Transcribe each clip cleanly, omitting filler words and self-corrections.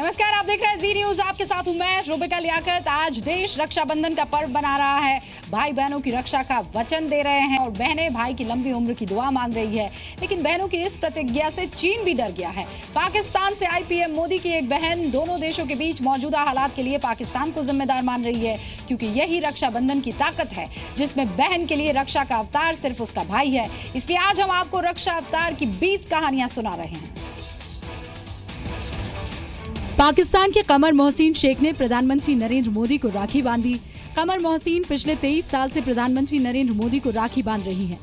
नमस्कार, आप देख रहे हैं जी न्यूज। आपके साथ हूं मैं रुबिका लियाकत। आज देश रक्षाबंधन का पर्व मना रहा है। भाई बहनों की रक्षा का वचन दे रहे हैं और बहनें भाई की लंबी उम्र की दुआ मांग रही है। लेकिन बहनों की इस प्रतिज्ञा से चीन भी डर गया है। पाकिस्तान से आई पीएम मोदी की एक बहन दोनों देशों के बीच मौजूदा हालात के लिए पाकिस्तान को जिम्मेदार मान रही है, क्योंकि यही रक्षाबंधन की ताकत है, जिसमें बहन के लिए रक्षा का अवतार सिर्फ उसका भाई है। इसलिए आज हम आपको रक्षा अवतार की 20 कहानियां सुना रहे हैं। पाकिस्तान के कमर मोहसिन शेख ने प्रधानमंत्री नरेंद्र मोदी को राखी बांधी। कमर मोहसिन पिछले 23 साल से प्रधानमंत्री नरेंद्र मोदी को राखी बांध रही हैं।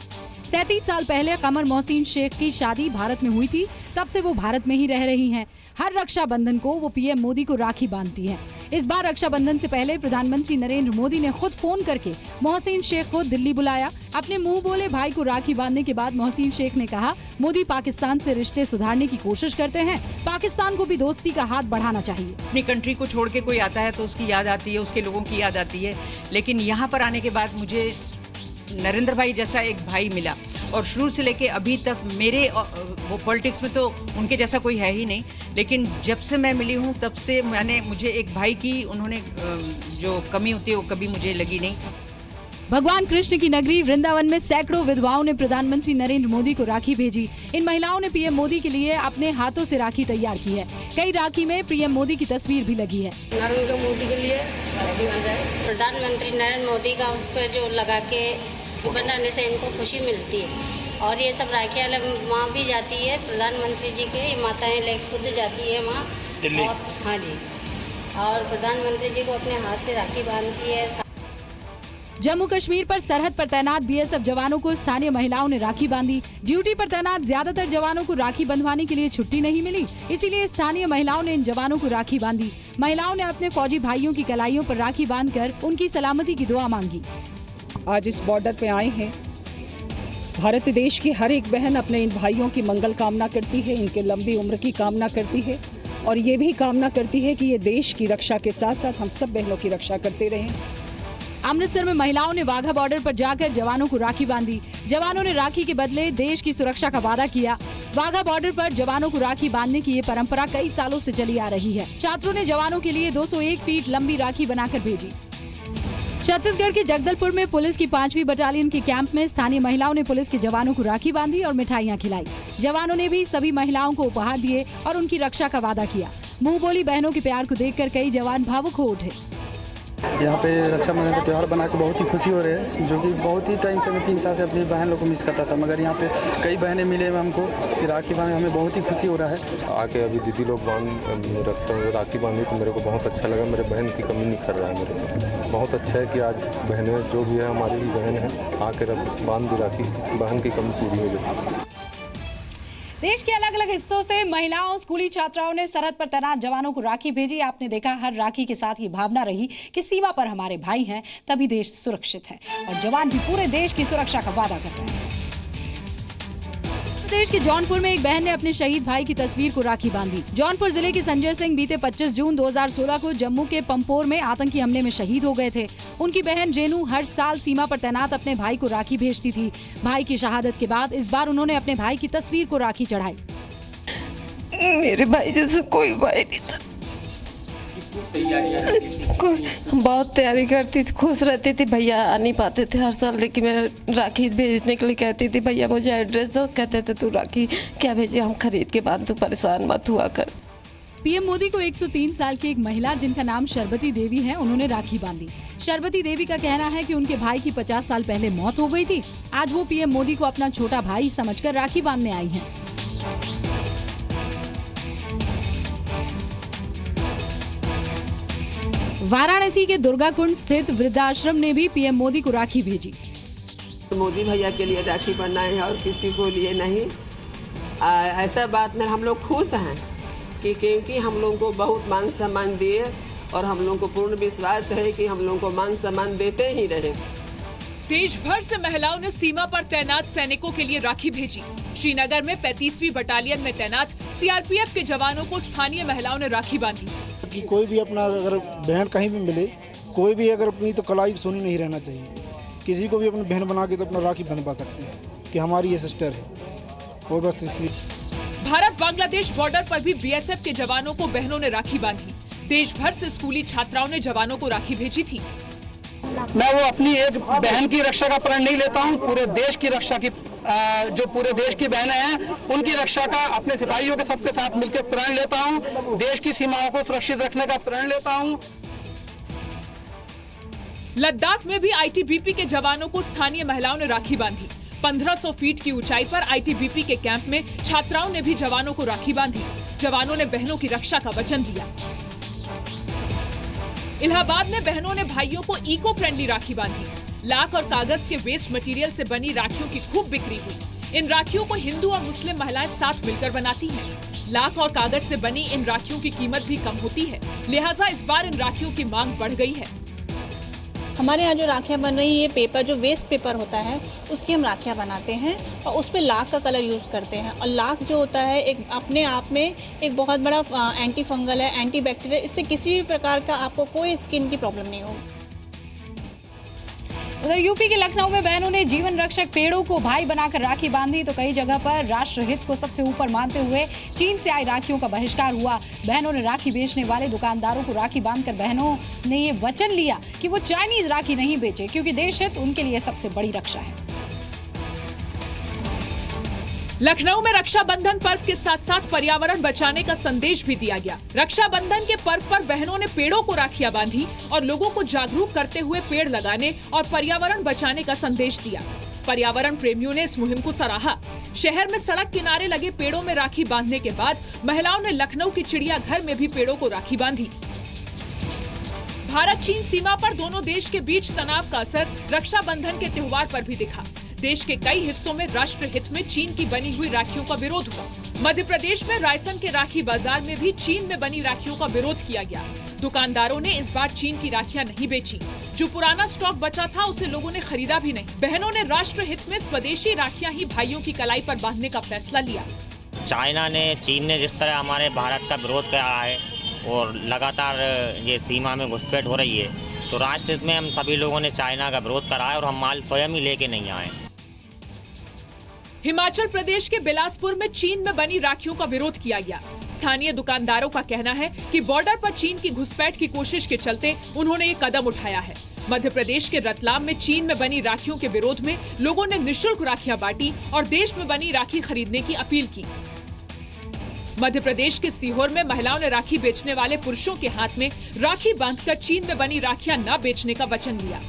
37 साल पहले कमर मोहसिन शेख की शादी भारत में हुई थी, तब से वो भारत में ही रह रही हैं। हर रक्षाबंधन को वो पीएम मोदी को राखी बांधती हैं। इस बार रक्षाबंधन से पहले प्रधानमंत्री नरेंद्र मोदी ने खुद फोन करके मोहसिन शेख को दिल्ली बुलाया। अपने मुंह बोले भाई को राखी बांधने के बाद मोहसिन शेख ने कहा, मोदी पाकिस्तान से रिश्ते सुधारने की कोशिश करते हैं, पाकिस्तान को भी दोस्ती का हाथ बढ़ाना चाहिए। अपनी कंट्री को छोड़ के कोई आता है तो उसकी याद आती है, उसके लोगों की याद आती है। लेकिन यहाँ पर आने के बाद मुझे नरेंद्र भाई जैसा एक भाई मिला और शुरू से लेके अभी तक मेरे वो पॉलिटिक्स में तो उनके जैसा कोई है ही नहीं, लेकिन जब से मैं मिली हूँ तब से मुझे एक भाई की उन्होंने जो कमी होती है वो कभी मुझे लगी नहीं। भगवान कृष्ण की नगरी वृंदावन में सैकड़ों विधवाओं ने प्रधानमंत्री नरेंद्र मोदी को राखी भेजी। इन महिलाओं ने पीएम मोदी के लिए अपने हाथों से राखी तैयार की है। कई राखी में पीएम मोदी की तस्वीर भी लगी है। नरेंद्र मोदी के लिए प्रधानमंत्री नरेंद्र मोदी का उस पर जो लगा के बनाने से इनको खुशी मिलती है। और ये सब राखियाँ वहाँ भी जाती है प्रधानमंत्री जी के, ये माताएं ले खुद जाती है वहाँ दिल्ली। हाँ जी, और प्रधानमंत्री जी को अपने हाथ से राखी बांधती है। जम्मू कश्मीर पर सरहद पर तैनात बीएसएफ जवानों को स्थानीय महिलाओं ने राखी बांधी। ड्यूटी पर तैनात ज्यादातर जवानों को राखी बंधवाने के लिए छुट्टी नहीं मिली, इसीलिए स्थानीय महिलाओं ने इन जवानों को राखी बांधी। महिलाओं ने अपने फौजी भाइयों की कलाइयों पर राखी बांधकर उनकी सलामती की दुआ मांगी। आज इस बॉर्डर पे आए हैं। भारत देश की हर एक बहन अपने इन भाइयों की मंगल कामना करती है, इनके लंबी उम्र की कामना करती है और ये भी कामना करती है कि ये देश की रक्षा के साथ साथ हम सब बहनों की रक्षा करते रहें। अमृतसर में महिलाओं ने वाघा बॉर्डर पर जाकर जवानों को राखी बांधी। जवानों ने राखी के बदले देश की सुरक्षा का वादा किया। वाघा बॉर्डर पर जवानों को राखी बांधने की ये परंपरा कई सालों से चली आ रही है। छात्रों ने जवानों के लिए 201 फीट लंबी राखी बनाकर भेजी। छत्तीसगढ़ के जगदलपुर में पुलिस की 5वीं बटालियन के कैंप में स्थानीय महिलाओं ने पुलिस के जवानों को राखी बांधी और मिठाइयां खिलाई। जवानों ने भी सभी महिलाओं को उपहार दिए और उनकी रक्षा का वादा किया। मुंह बोली बहनों के प्यार को देखकर कई जवान भावुक हो उठे। यहाँ पे रक्षाबंधन का त्यौहार बना के बहुत ही खुशी हो रही है, जो कि बहुत ही टाइम से मैं 3 साल से अपनी बहन लोग को मिस करता था, मगर यहाँ पे कई बहनें मिले हमको कि राखी बांधे, हमें बहुत ही खुशी हो रहा है। आके अभी दीदी लोग राखी बांधी तो मेरे को बहुत अच्छा लगा। मेरे बहन की कमी नहीं कर रहा है मेरे को। बहुत अच्छा है कि आज बहनें जो भी है हमारी भी बहन है, आके बांध दी राखी, बहन की कमी पूरी हो गई। देश के अलग अलग हिस्सों से महिलाओं, स्कूली छात्राओं ने सरहद पर तैनात जवानों को राखी भेजी। आपने देखा हर राखी के साथ ये भावना रही कि सीमा पर हमारे भाई हैं, तभी देश सुरक्षित है और जवान भी पूरे देश की सुरक्षा का वादा कर रहे हैं। प्रदेश के जौनपुर में एक बहन ने अपने शहीद भाई की तस्वीर को राखी बांधी। जौनपुर जिले के संजय सिंह बीते 25 जून 2016 को जम्मू के पंपोर में आतंकी हमले में शहीद हो गए थे। उनकी बहन रेनू हर साल सीमा पर तैनात अपने भाई को राखी भेजती थी। भाई की शहादत के बाद इस बार उन्होंने अपने भाई की तस्वीर को राखी चढ़ाई। मेरे भाई जैसे कोई भाई नहीं था। बहुत तैयारी करती थी, खुश रहती थी। भैया आ नहीं पाते थे हर साल, लेकिन मैं राखी भेजने के लिए कहती थी, भैया मुझे एड्रेस दो। कहते थे तू राखी क्या भेजे, हम खरीद के बाद, तू परेशान मत हुआ कर। पीएम मोदी को 103 साल की एक महिला जिनका नाम शर्बती देवी है, उन्होंने राखी बांधी। शर्बती देवी का कहना है कि उनके भाई की 50 साल पहले मौत हो गई थी। आज वो पीएम मोदी को अपना छोटा भाई समझकर राखी बांधने आई हैं। वाराणसी के दुर्गा कुंड स्थित वृद्धाश्रम ने भी पीएम मोदी को राखी भेजी। मोदी भैया के लिए राखी बनाए हैं और किसी को लिए नहीं। ऐसा बात में हम लोग खुश हैं कि क्योंकि हम लोगों को बहुत मान सम्मान दिए और हम लोगों को पूर्ण विश्वास है कि हम लोगों को मान सम्मान देते ही रहे। देश भर से महिलाओं ने सीमा पर तैनात सैनिकों के लिए राखी भेजी। श्रीनगर में 35वीं बटालियन में तैनात सीआरपीएफ के जवानों को स्थानीय महिलाओं ने राखी बांधी। कि कोई भी अपना अगर बहन कहीं भी मिले, कोई भी अगर अपनी तो कलाई सुनी नहीं रहना चाहिए। किसी को भी अपनी बहन बना के तो अपना राखी बंधवा सकते हैं कि हमारी ये सिस्टर है, और बस इसलिए। भारत बांग्लादेश बॉर्डर पर भी बीएसएफ के जवानों को बहनों ने राखी बांधी। देश भर से स्कूली छात्राओं ने जवानों को राखी भेजी थी। मैं वो अपनी एक बहन की रक्षा का प्रण नहीं लेता हूँ, पूरे देश की रक्षा की, जो पूरे देश की बहनें हैं उनकी रक्षा का अपने सिपाहियों के सबके साथ मिलकर प्रण लेता हूँ। देश की सीमाओं को सुरक्षित रखने का प्रण लेता हूँ। लद्दाख में भी आईटीबीपी के जवानों को स्थानीय महिलाओं ने राखी बांधी। 1500 फीट की ऊंचाई पर आईटीबीपी के कैंप में छात्राओं ने भी जवानों को राखी बांधी। जवानों ने बहनों की रक्षा का वचन दिया। इलाहाबाद में बहनों ने भाइयों को इको फ्रेंडली राखी बांधी। लाख और कागज के वेस्ट मटेरियल से बनी राखियों की खूब बिक्री हुई। इन राखियों को हिंदू और मुस्लिम महिलाएं साथ मिलकर बनाती हैं। लाख और कागज से बनी इन राखियों की कीमत भी कम होती है, लिहाजा इस बार इन राखियों की मांग बढ़ गई है। हमारे यहाँ जो राखियाँ बन रही है, ये पेपर जो वेस्ट पेपर होता है उसकी हम राखियाँ बनाते हैं और उस पर लाख का कलर यूज़ करते हैं। और लाख जो होता है एक अपने आप में एक बहुत बड़ा एंटी फंगल है, एंटी बैक्टीरियल, इससे किसी भी प्रकार का आपको कोई स्किन की प्रॉब्लम नहीं होगी। उधर यूपी के लखनऊ में बहनों ने जीवन रक्षक पेड़ों को भाई बनाकर राखी बांधी तो कई जगह पर राष्ट्रहित को सबसे ऊपर मानते हुए चीन से आई राखियों का बहिष्कार हुआ। बहनों ने राखी बेचने वाले दुकानदारों को राखी बांधकर बहनों ने ये वचन लिया कि वो चाइनीज राखी नहीं बेचे, क्योंकि देश हित उनके लिए सबसे बड़ी रक्षा है। लखनऊ में रक्षाबंधन पर्व के साथ साथ पर्यावरण बचाने का संदेश भी दिया गया। रक्षाबंधन के पर्व पर बहनों ने पेड़ों को राखियां बांधी और लोगों को जागरूक करते हुए पेड़ लगाने और पर्यावरण बचाने का संदेश दिया। पर्यावरण प्रेमियों ने इस मुहिम को सराहा। शहर में सड़क किनारे लगे पेड़ों में राखी बांधने के बाद महिलाओं ने लखनऊ के चिड़ियाघर में भी पेड़ों को राखी बांधी। भारत चीन सीमा पर दोनों देश के बीच तनाव का असर रक्षाबंधन के त्योहार पर भी दिखा। देश के कई हिस्सों में राष्ट्र हित में चीन की बनी हुई राखियों का विरोध हुआ। मध्य प्रदेश में रायसन के राखी बाजार में भी चीन में बनी राखियों का विरोध किया गया। दुकानदारों ने इस बार चीन की राखियां नहीं बेची। जो पुराना स्टॉक बचा था उसे लोगों ने खरीदा भी नहीं। बहनों ने राष्ट्र हित में स्वदेशी राखियां ही भाइयों की कलाई पर बांधने का फैसला लिया। चाइना ने, चीन ने जिस तरह हमारे भारत का विरोध किया है और लगातार ये सीमा में घुसपैठ हो रही है, तो राष्ट्र हित में हम सभी लोगों ने चाइना का विरोध करा है और हम माल स्वयं ही लेके नहीं आए। हिमाचल प्रदेश के बिलासपुर में चीन में बनी राखियों का विरोध किया गया। स्थानीय दुकानदारों का कहना है कि बॉर्डर पर चीन की घुसपैठ की कोशिश के चलते उन्होंने ये कदम उठाया है। मध्य प्रदेश के रतलाम में चीन में बनी राखियों के विरोध में लोगों ने निःशुल्क राखियां बांटी और देश में बनी राखी खरीदने की अपील की। मध्य प्रदेश के सीहोर में महिलाओं ने राखी बेचने वाले पुरुषों के हाथ में राखी बांधकर चीन में बनी राखियां न बेचने का वचन लिया।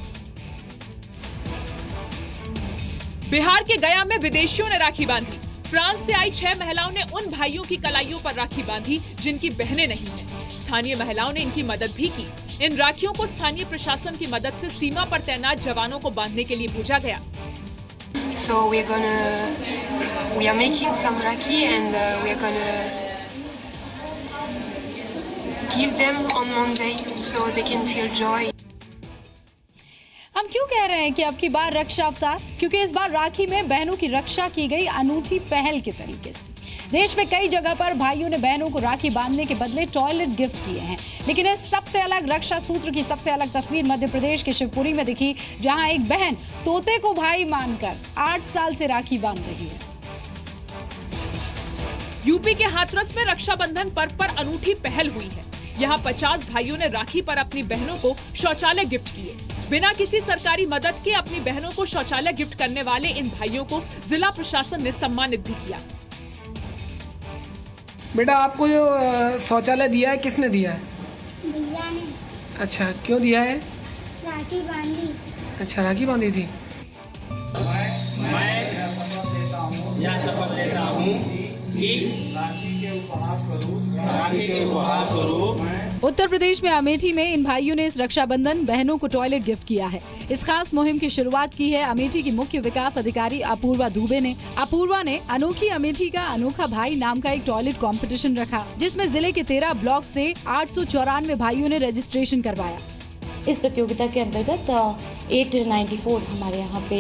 बिहार के गया में विदेशियों ने राखी बांधी। फ्रांस से आई 6 महिलाओं ने उन भाइयों की कलाइयों पर राखी बांधी जिनकी बहनें नहीं हैं। स्थानीय महिलाओं ने इनकी मदद भी की। इन राखियों को स्थानीय प्रशासन की मदद से सीमा पर तैनात जवानों को बांधने के लिए भेजा गया। So we are making some Rakhi and we are gonna give them on Monday so they can feel joy. हम क्यों कह रहे हैं कि अब की बार रक्षा अवतार? क्योंकि इस बार राखी में बहनों की रक्षा की गई अनूठी पहल के तरीके से। देश में कई जगह पर भाइयों ने बहनों को राखी बांधने के बदले टॉयलेट गिफ्ट किए हैं, लेकिन इस सबसे अलग रक्षा सूत्र की सबसे अलग तस्वीर मध्य प्रदेश के शिवपुरी में दिखी, जहां एक बहन तोते को भाई मानकर 8 साल से राखी बांध रही है। यूपी के हाथरस में रक्षाबंधन पर्व पर अनूठी पहल हुई है। यहाँ 50 भाइयों ने राखी पर अपनी बहनों को शौचालय गिफ्ट किए। बिना किसी सरकारी मदद के अपनी बहनों को शौचालय गिफ्ट करने वाले इन भाइयों को जिला प्रशासन ने सम्मानित भी किया। बेटा, आपको जो शौचालय दिया है किसने दिया है? भैया ने। अच्छा, क्यों दिया है? राखी बांधी। अच्छा, राखी बांधी थी। मैं यह शपथ लेता हूँ कि राखी के उपहार स्वरूप उत्तर प्रदेश में अमेठी में इन भाइयों ने इस रक्षाबंधन बहनों को टॉयलेट गिफ्ट किया है। इस खास मुहिम की शुरुआत की है अमेठी की मुख्य विकास अधिकारी अपूर्वा दुबे ने। अपूर्वा ने अनोखी अमेठी का अनोखा भाई नाम का एक टॉयलेट कंपटीशन रखा, जिसमें जिले के 13 ब्लॉक से 894 भाइयों ने रजिस्ट्रेशन करवाया। इस प्रतियोगिता के अंतर्गत 894 हमारे यहाँ पे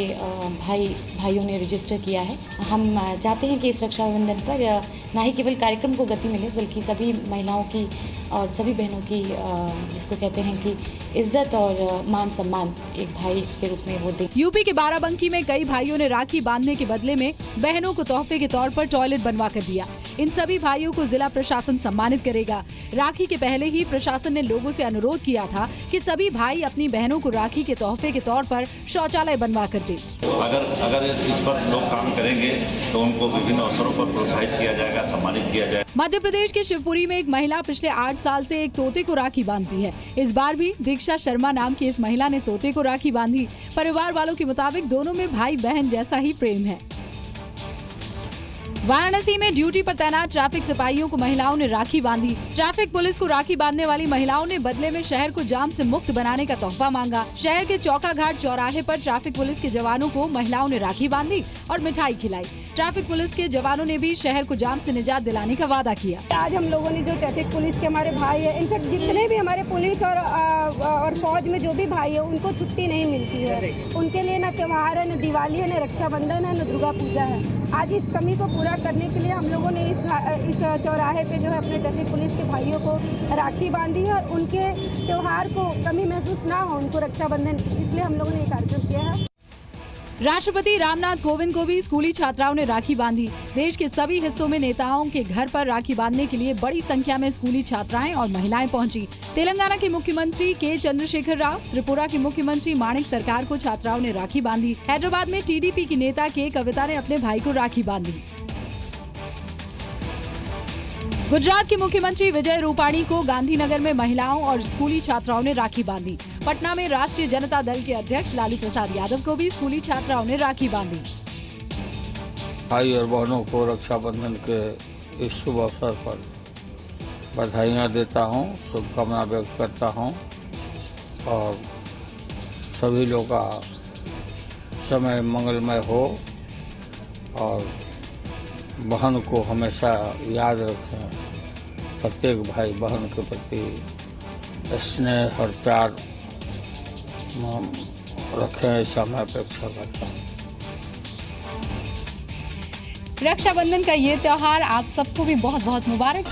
भाइयों ने रजिस्टर किया है। हम चाहते हैं कि इस रक्षाबंधन पर न ही केवल कार्यक्रम को गति मिले, बल्कि सभी महिलाओं की और सभी बहनों की जिसको कहते हैं कि इज्जत और मान सम्मान एक भाई के रूप में वो दें। यूपी के बाराबंकी में कई भाइयों ने राखी बांधने के बदले में बहनों को तोहफे के तौर पर टॉयलेट बनवा कर दिया। इन सभी भाइयों को जिला प्रशासन सम्मानित करेगा। राखी के पहले ही प्रशासन ने लोगों से अनुरोध किया था कि सभी भाई अपनी बहनों को राखी के तोहफे के तौर पर शौचालय बनवा कर दे। अगर इस पर लोग काम करेंगे तो उनको विभिन्न अवसरों पर प्रोत्साहित किया जाएगा, सम्मानित किया जाएगा। मध्य प्रदेश के शिवपुरी में एक महिला पिछले 8 साल से एक तोते को राखी बांधती है। इस बार भी दीक्षा शर्मा नाम की इस महिला ने तोते को राखी बांधी। परिवार वालों के मुताबिक दोनों में भाई बहन जैसा ही प्रेम है। वाराणसी में ड्यूटी पर तैनात ट्रैफिक सिपाहियों को महिलाओं ने राखी बांधी। ट्रैफिक पुलिस को राखी बांधने वाली महिलाओं ने बदले में शहर को जाम से मुक्त बनाने का तोहफा मांगा। शहर के चौका घाट चौराहे पर ट्रैफिक पुलिस के जवानों को महिलाओं ने राखी बांधी और मिठाई खिलाई। ट्रैफिक पुलिस के जवानों ने भी शहर को जाम से निजात दिलाने का वादा किया। आज हम लोगों ने जो ट्रैफिक पुलिस के हमारे भाई है, इनफैक्ट जितने भी हमारे पुलिस और फौज में जो भी भाई है उनको छुट्टी नहीं मिलती है। उनके लिए न त्योहार है, न दिवाली है, न रक्षाबंधन है, न दुर्गा पूजा है। आज इस कमी को पूरा करने के लिए हम लोगों ने इस चौराहे पे जो है अपने ट्रैफिक पुलिस के भाइयों को राखी बांधी है और उनके त्योहार को कमी महसूस ना हो, उनको रक्षाबंधन, इसलिए हम लोगों ने ये कार्यक्रम किया है। राष्ट्रपति रामनाथ कोविंद को भी स्कूली छात्राओं ने राखी बांधी। देश के सभी हिस्सों में नेताओं के घर पर राखी बांधने के लिए बड़ी संख्या में स्कूली छात्राएं और महिलाएं पहुंची। तेलंगाना के मुख्यमंत्री के चंद्रशेखर राव, त्रिपुरा के मुख्यमंत्री माणिक सरकार को छात्राओं ने राखी बांधी। हैदराबाद में टीडीपी की नेता के कविता ने अपने भाई को राखी बांधी। गुजरात के मुख्यमंत्री विजय रूपाणी को गांधीनगर में महिलाओं और स्कूली छात्राओं ने राखी बांधी। पटना में राष्ट्रीय जनता दल के अध्यक्ष लालू प्रसाद यादव को भी स्कूली छात्राओं ने राखी बांधी। भाई और बहनों को रक्षाबंधन के इस शुभ अवसर पर बधाइयाँ देता हूँ, शुभकामना व्यक्त करता हूँ और सभी लोग का समय मंगलमय हो और बहन को हमेशा याद रखें। प्रत्येक भाई बहन के प्रति स्नेह और प्यार रखें, ऐसा मैं अपेक्षा करता हूँ। रक्षाबंधन का ये त्योहार आप सबको भी बहुत बहुत मुबारक।